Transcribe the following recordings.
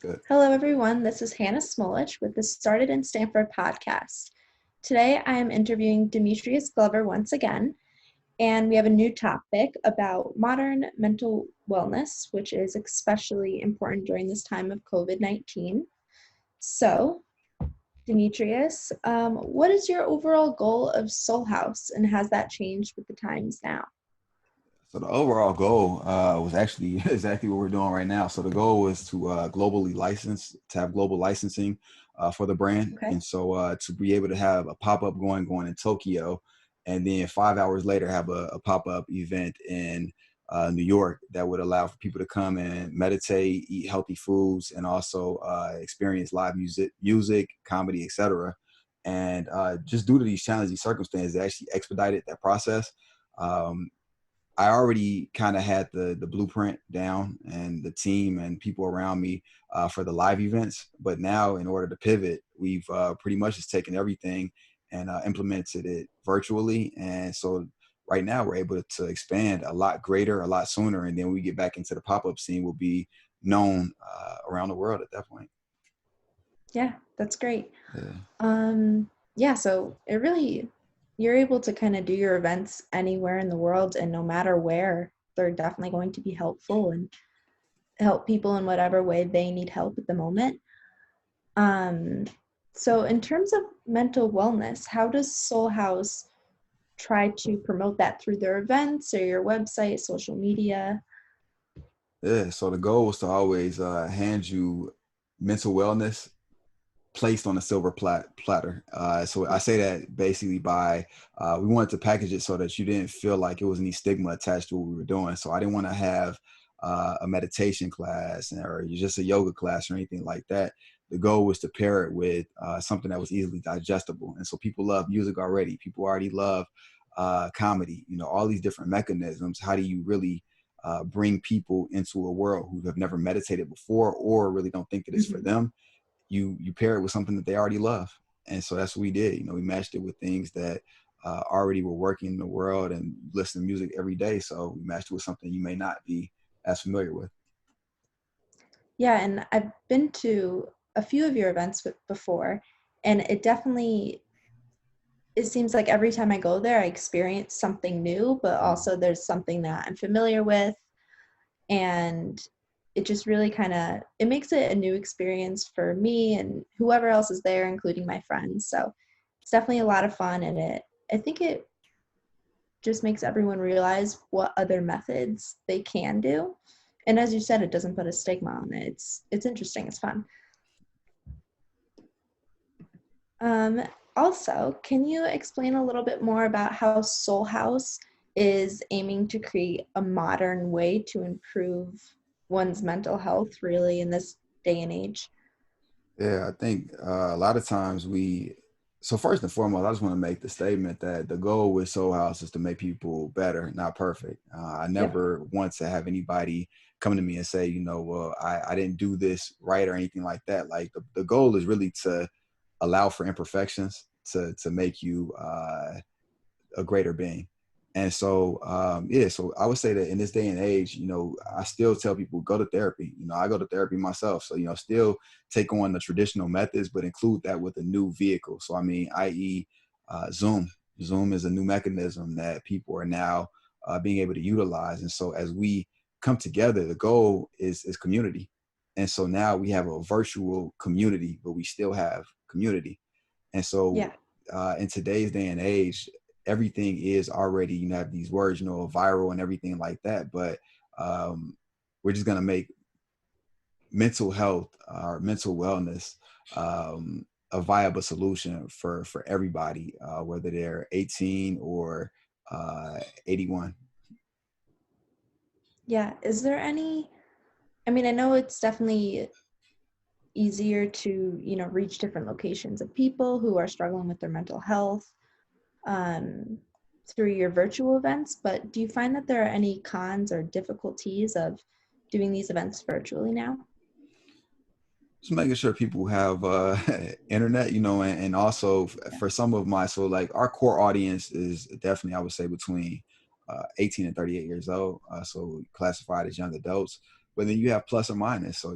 Good. Hello, everyone. This is Hannah Smolich with the Started in Stanford podcast. Today, I am interviewing Demetrius Glover once again, and we have a new topic about modern mental wellness, which is especially important during this time of COVID-19. So, Demetrius, what is your overall goal of SolHaus, and has that changed with the times now? So the overall goal was actually exactly what we're doing right now. So the goal was to globally license, to have global licensing for the brand. Okay. And so to be able to have a pop-up going in Tokyo, and then 5 hours later have a pop-up event in New York that would allow for people to come and meditate, eat healthy foods, and also experience live music, comedy, etc. And just due to these challenging circumstances, it actually expedited that process. Um, I already kind of had the blueprint down and the team and people around me for the live events. But now, in order to pivot, we've pretty much just taken everything and implemented it virtually. And so right now, we're able to expand a lot greater, a lot sooner. And then we get back into the pop-up scene, will be known around the world at that point. Yeah, that's great. Yeah. So you're able to kind of do your events anywhere in the world, and no matter where, they're definitely going to be helpful and help people in whatever way they need help at the moment. Um, so in terms of mental wellness, how does SolHaus try to promote that through their events or your website, social media? Yeah. So the goal was to always hand you mental wellness placed on a silver platter. So I say that basically by we wanted to package it so that you didn't feel like it was any stigma attached to what we were doing. So I didn't want to have a meditation class or just a yoga class or anything like that. The goal was to pair it with something that was easily digestible. And so people love music already. People already love comedy. You know, all these different mechanisms. How do you really bring people into a world who have never meditated before or really don't think that it's for Mhm. them? You pair it with something that they already love. And so that's what we did. You know, we matched it with things that already were working in the world and listen to music every day. So we matched it with something you may not be as familiar with. Yeah, and I've been to a few of your events before, and it seems like every time I go there, I experience something new, but also there's something that I'm familiar with. And it just really it makes it a new experience for me and whoever else is there, including my friends. So it's definitely a lot of fun. And I think it just makes everyone realize what other methods they can do. And as you said, it doesn't put a stigma on it. It's interesting. It's fun. Um, Also, can you explain a little bit more about how SolHaus is aiming to create a modern way to improve one's mental health really in this day and age? Yeah, I think a lot of times so first and foremost, I just want to make the statement that the goal with Soul House is to make people better, not perfect. I Yep. never want to have anybody come to me and say, well, I didn't do this right or anything like that. Like the goal is really to allow for imperfections to make you a greater being. And so, so I would say that in this day and age, I still tell people go to therapy. I go to therapy myself. So, still take on the traditional methods, but include that with a new vehicle. So, I mean, i.e., Zoom. Zoom is a new mechanism that people are now being able to utilize. And so, as we come together, the goal is community. And so now we have a virtual community, but we still have community. And so, Yeah. in today's day and age, everything is already, have these words, viral and everything like that. But we're just going to make mental health or mental wellness a viable solution for everybody, whether they're 18 or 81. Yeah. I mean, I know it's definitely easier to, reach different locations of people who are struggling with their mental health um, through your virtual events, but do you find that there are any cons or difficulties of doing these events virtually now? Just making sure people have internet, and also Yeah. for some of so like our core audience is definitely, I would say, between 18 and 38 years old. So classified as young adults. but then you have plus or minus. So,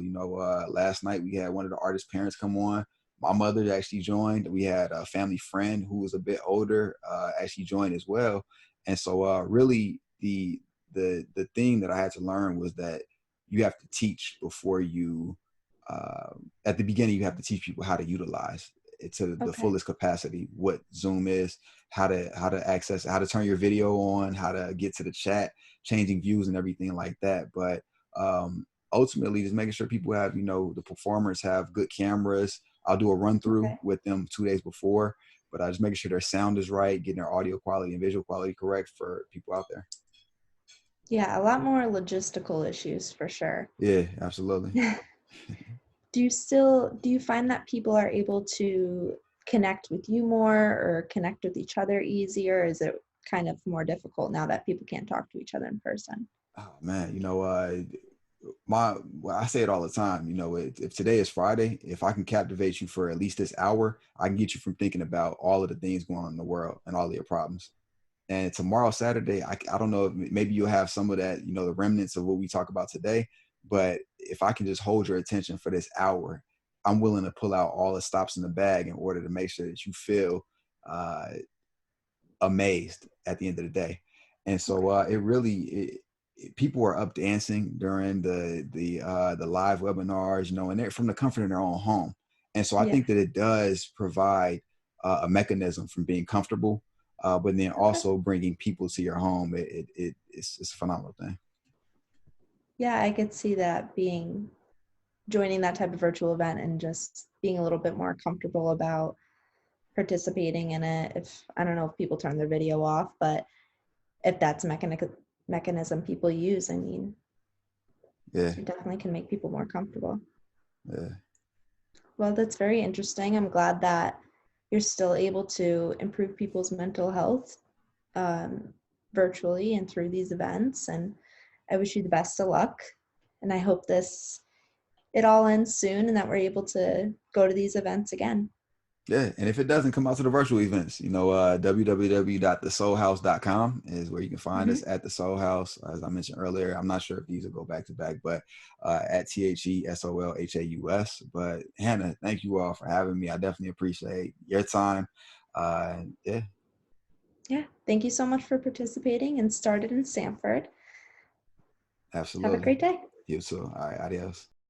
last night we had one of the artist's parents come on. My mother actually joined. We had a family friend who was a bit older actually joined as well. And so really the thing that I had to learn was that you have to teach before you at the beginning you have to teach people how to utilize it to the Okay. fullest capacity, what Zoom is, how to access it, how to turn your video on, how to get to the chat, changing views and everything like that. But ultimately just making sure people have, the performers have good cameras. I'll do a run through Okay. with them 2 days before, but I just making sure their sound is right, getting their audio quality and visual quality correct for people out there. Yeah, a lot more logistical issues for sure. Yeah, absolutely. Do you find that people are able to connect with you more or connect with each other easier? Or is it kind of more difficult now that people can't talk to each other in person? Oh man, well, I say it all the time. If today is Friday, if I can captivate you for at least this hour, I can get you from thinking about all of the things going on in the world and all of your problems. And tomorrow, Saturday, I don't know if maybe you'll have some of that, the remnants of what we talk about today. But if I can just hold your attention for this hour, I'm willing to pull out all the stops in the bag in order to make sure that you feel uh, amazed at the end of the day. And so Okay. people are up dancing during the live webinars, and they're from the comfort of their own home. And so I Yeah. think that it does provide a mechanism from being comfortable, but then Okay. also bringing people to your home. It's a phenomenal thing. Yeah, I could see that being joining that type of virtual event and just being a little bit more comfortable about participating in it. If I don't know if people turn their video off, but if that's a mechanism people use, I mean, Yeah, it definitely can make people more comfortable. yeah, Well, that's very interesting. I'm glad that you're still able to improve people's mental health um, virtually and through these events. And I wish you the best of luck. And I hope it all ends soon and that we're able to go to these events again. yeah. And if it doesn't, come out to the virtual events. www.thesolhaus.com is where you can find Hmm. us at the Soul House. As I mentioned earlier, I'm not sure if these will go back to back, but at TheSolHaus. But Hannah, thank you all for having me. I definitely appreciate your time. Yeah, Yeah. Thank you so much for participating and started in Stanford. Have a absolutely. great day. You too. All right, adios.